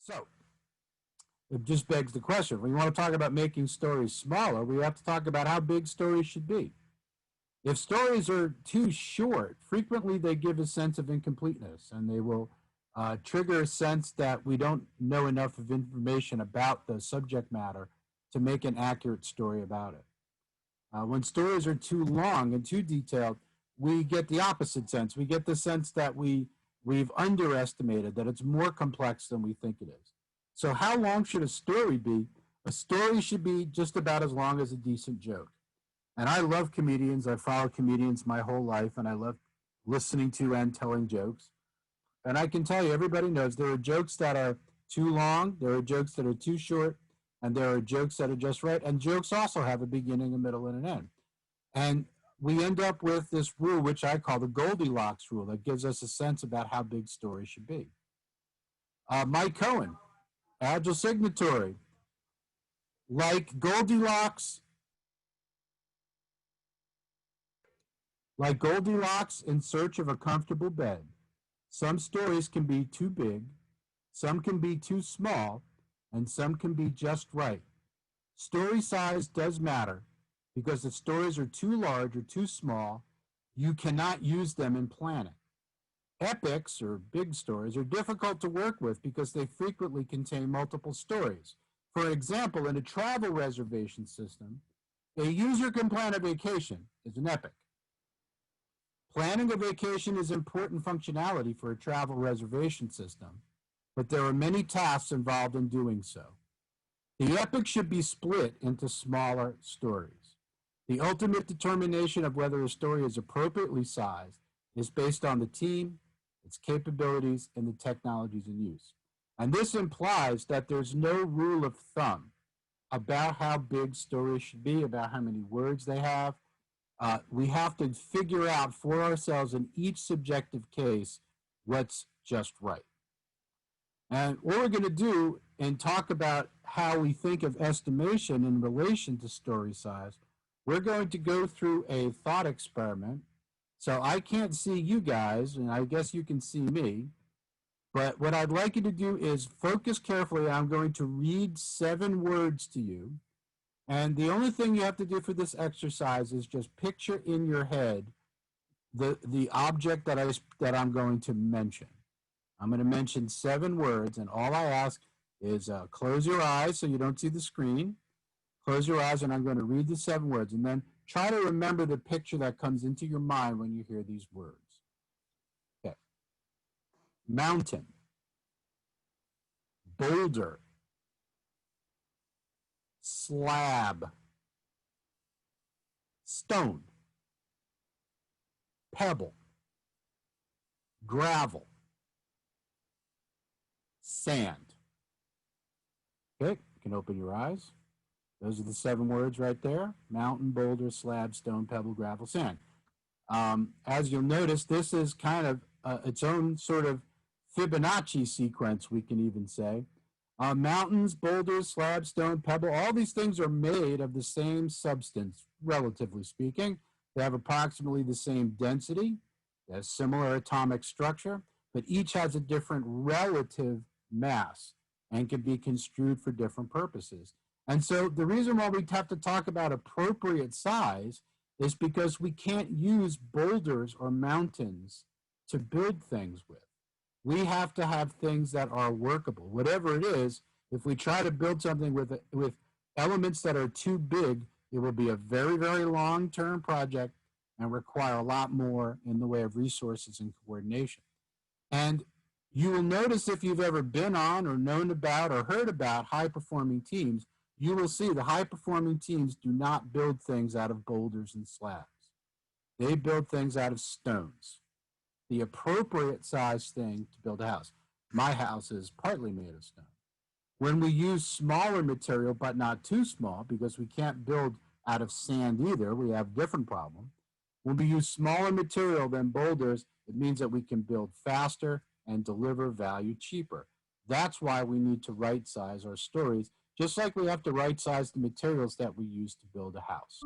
So it just begs the question. When you want to talk about making stories smaller, we have to talk about how big stories should be. If stories are too short, frequently they give a sense of incompleteness, and they will trigger a sense that we don't know enough of information about the subject matter to make an accurate story about it. When stories are too long and too detailed, we get the opposite sense. We get the sense that we've underestimated, that it's more complex than we think it is. So how long should a story be? A story should be just about as long as a decent joke. And I love comedians. I've followed comedians my whole life, and I love listening to and telling jokes. And I can tell you, everybody knows there are jokes that are too long, there are jokes that are too short, and there are jokes that are just right. And jokes also have a beginning, a middle, and an end. And we end up with this rule, which I call the Goldilocks rule, that gives us a sense about how big stories should be. Mike Cohen, Agile signatory, like Goldilocks in search of a comfortable bed. Some stories can be too big, some can be too small, and some can be just right. Story size does matter, because if stories are too large or too small, you cannot use them in planning. Epics, or big stories, are difficult to work with because they frequently contain multiple stories. For example, in a travel reservation system, a user can plan a vacation is an epic. Planning a vacation is important functionality for a travel reservation system, but there are many tasks involved in doing so. The epic should be split into smaller stories. The ultimate determination of whether a story is appropriately sized is based on the team, its capabilities, and the technologies in use. And this implies that there's no rule of thumb about how big stories should be, about how many words they have. We have to figure out for ourselves in each subjective case what's just right. And what we're going to do and talk about how we think of estimation in relation to story size, we're going to go through a thought experiment. So I can't see you guys, and I guess you can see me. But what I'd like you to do is focus carefully. I'm going to read 7 words to you. And the only thing you have to do for this exercise is just picture in your head the object that I'm going to mention. I'm going to mention 7 words, and all I ask is close your eyes so you don't see the screen. Close your eyes, and I'm going to read the 7 words, and then try to remember the picture that comes into your mind when you hear these words. Okay. Mountain, boulder, slab, stone, pebble, gravel, sand. Okay, you can open your eyes. Those are the 7 words right there: mountain, boulder, slab, stone, pebble, gravel, sand. As you'll notice, this is kind of its own sort of Fibonacci sequence, we can even say. Mountains, boulders, slab, stone, pebble, all these things are made of the same substance, relatively speaking. They have approximately the same density, they have similar atomic structure, but each has a different relative mass and can be construed for different purposes. And so the reason why we have to talk about appropriate size is because we can't use boulders or mountains to build things with. We have to have things that are workable. Whatever it is, if we try to build something with elements that are too big, it will be a very, very long-term project and require a lot more in the way of resources and coordination. And you will notice, if you've ever been on or known about or heard about high-performing teams, you will see the high-performing teams do not build things out of boulders and slabs. They build things out of stones, the appropriate size thing to build a house. My house is partly made of stone. When we use smaller material, but not too small, because we can't build out of sand either, we have a different problem. When we use smaller material than boulders, it means that we can build faster and deliver value cheaper. That's why we need to right size our stories, just like we have to right size the materials that we use to build a house.